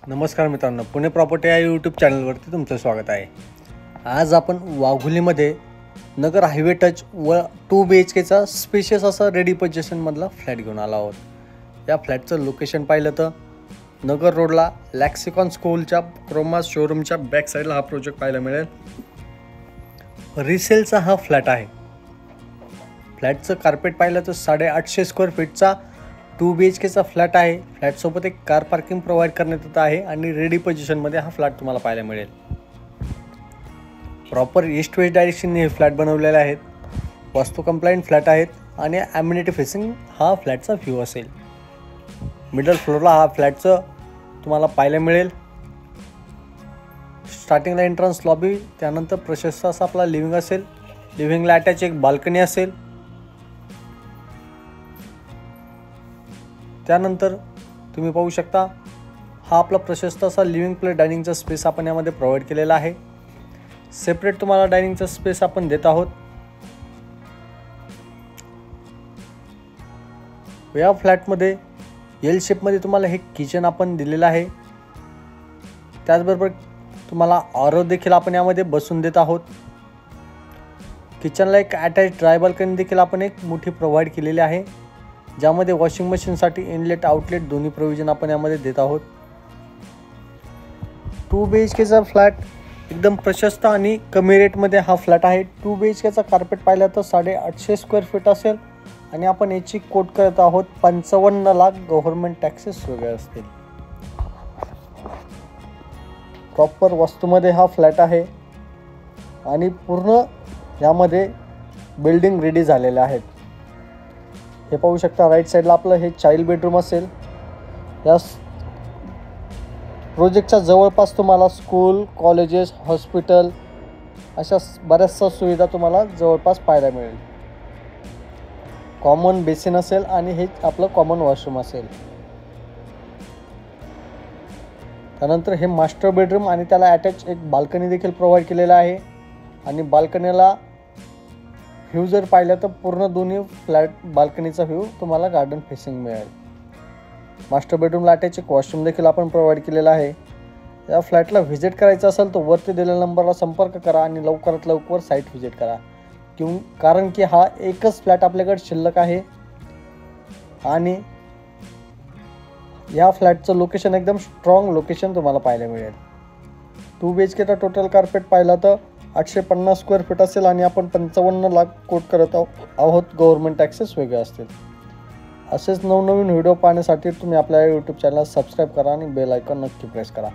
नमस्कार मित्रांनो, पुणे प्रॉपर्टी या यूट्यूब चॅनलवरती तुमचं स्वागत आहे। आज आपण वाघोलीमध्ये नगर हायवे टच व 2 BHKचा स्पेशियस असा रेडी पोझिशनमधला फ्लॅट घेऊन आला आहोत। या फ्लॅटचं लोकेशन पाहिलं तर नगर रोडला लॅक्सिकॉन स्कूलच्या क्रोमा शोरूमच्या बॅक साईडला हा प्रोजेक्ट पाहायला मिळेल। रिसेलचा हा फ्लॅट आहे। फ्लॅटचं कार्पेट पाहिलं तर 850 स्क्वेअर फीटचा 2 BHKचा फ्लॅट आहे। फ्लॅटसोबत एक कार पार्किंग प्रोव्हाइड करण्यात येत आहे आणि रेडी पोझिशनमध्ये हा फ्लॅट तुम्हाला पाहायला मिळेल। प्रॉपर ईस्ट वेस्ट डायरेक्शनने हे फ्लॅट बनवलेले आहेत। वास्तू कंप्लायंट फ्लॅट आहेत आणि ॲम्युनिटी फेसिंग हा फ्लॅटचा व्ह्यू असेल। मिडल फ्लोअरला हा फ्लॅटचं तुम्हाला पाहायला मिळेल। स्टार्टिंगला एंट्रन्स लॉबी, त्यानंतर प्रशस्त असा आपला लिव्हिंग असेल। लिव्हिंगला अटॅच एक बाल्कनी असेल। त्यानंतर तुम्ही पाहू शकता हा आपला प्रशस्त असा लिव्हिंग प्लस डायनिंगचा स्पेस आपण यामध्ये प्रोव्हाइड केलेला आहे। सेपरेट तुम्हाला डायनिंगचा स्पेस आपण देत आहोत। या फ्लॅटमध्ये एल शेपमध्ये तुम्हाला हे किचन आपण दिलेलं आहे। त्याचबरोबर तुम्हाला आरो देखील आपण यामध्ये बसून देत आहोत। किचनला एक अटॅच ड्राय बाल्कनी देखील आपण एक मोठी प्रोव्हाइड केलेली आहे, ज्यामध्ये वॉशिंग मशीनसाठी इनलेट आउटलेट दोन्ही प्रोव्हिजन आपण यामध्ये देत आहोत। 2 BHKचा फ्लॅट एकदम प्रशस्त आणि कमी रेटमध्ये हा फ्लॅट आहे। 2 BHKचा कार्पेट पाहिला तर 850 स्क्वेअर फीट असेल आणि आपण याची कोट करत आहोत 55 लाख गव्हर्नमेंट टॅक्सेस वेगळे असतील। प्रॉपर वास्तूमध्ये हा फ्लॅट आहे आणि पूर्ण यामध्ये बिल्डिंग रेडी झालेले आहेत। हे पाहू शकता राईट साईडला आपलं हे चाइल्ड बेडरूम असेल। या प्रोजेक्टच्या जवळपास तुम्हाला स्कूल, कॉलेजेस, हॉस्पिटल अशा बऱ्याचशा सुविधा तुम्हाला जवळपास पाहायला मिळेल। कॉमन बेसिन असेल आणि हे आपलं कॉमन वॉशरूम असेल। त्यानंतर हे मास्टर बेडरूम आणि त्याला अटॅच एक बाल्कनी देखील प्रोव्हाइड केलेला आहे आणि बाल्कनीला व्ह्यू जर पाहिलं तर पूर्ण दोन्ही फ्लॅट बाल्कनीचा व्ह्यू तुम्हाला गार्डन फेसिंग मिळेल। मास्टर बेडरूमला अटॅच एक वॉशरूम देखील आपण प्रोव्हाइड केलेला आहे। या फ्लॅटला व्हिजिट करायचं असेल तर वरती दिलेल्या नंबरला संपर्क करा आणि लवकरात लवकर साईट व्हिजिट करा, कारण की हा एकच फ्लॅट आपल्याकडे शिल्लक आहे आणि या फ्लॅटचं लोकेशन एकदम स्ट्रॉंग लोकेशन तुम्हाला पाहायला मिळेल। 2 BHKचा टोटल कार्पेट पाहिला तर 850 स्क्वेअर फीट असेल आणि आपण 55 लाख कोट करत आहोत। गव्हर्नमेंट टॅक्सेस वेगळे असतील। असेच नवनवीन व्हिडिओ पाहण्यासाठी तुम्ही आपल्या यूट्यूब चॅनल सबस्क्राईब करा आणि बेल आयकॉन नक्की प्रेस करा।